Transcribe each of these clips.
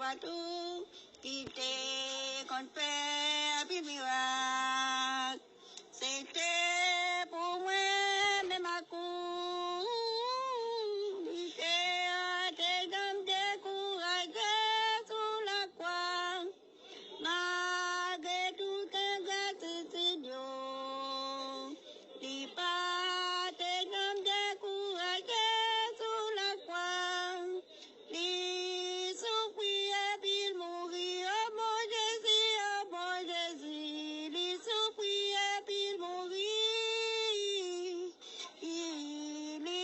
partout, qui était qu'on fait un miracle. C'était pour moi, même à coup, il était des hommes découragés sous la croix, malgré tout un grâce idiot, il pas des hommes découragés sous la croix, il souffrit puis il mourit, oh mon Jésus, il souffrit puis il mourit, il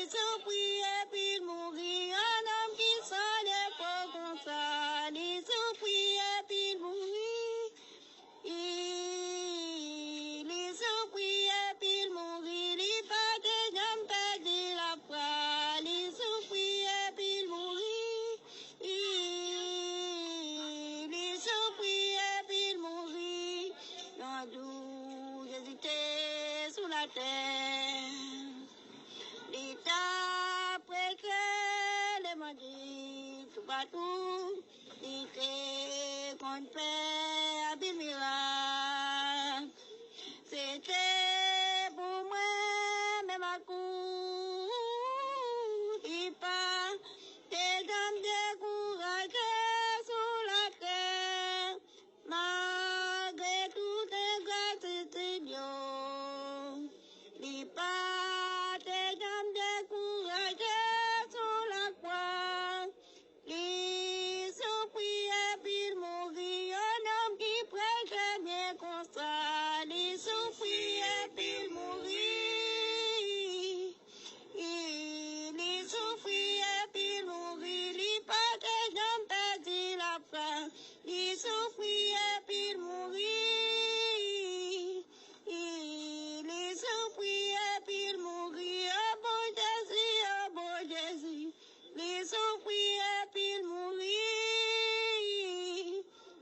souffrit puis il mourit, un homme qui s'en est pas comme ça, il souffrit puis il mourit, il souffrit puis il mourit, il pas de jambes perdu la foi, il souffrit puis il mourit, il souffrit puis il mourit, dans d'où j'hésitais sous la terre, l'état précaire, les maudits, tout partout, il était qu'on fait un miracle. C'était pour moi, même à coup, il pas des hommes découragés sous la terre, malgré tout un grâce idiot, il pas des hommes découragés sous la croix, il souffrit puis il mourit, un homme qui prêchait bien constat, il souffrit puis il mourit, il souffrit puis il mourit, il pas des jambes perdu la foi, il souffrit puis il mourit, il souffrit puis il mourit, oh bon Jésus, il souffrit puis il mourit,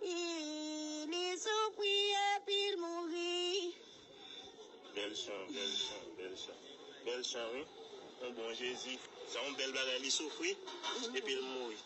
il souffrit puis il mourit. Belle chant, belle chant, belle chant. Belle chant, oui. Un bon Jésus. C'est un bel bagage, il souffrit et puis il mourit.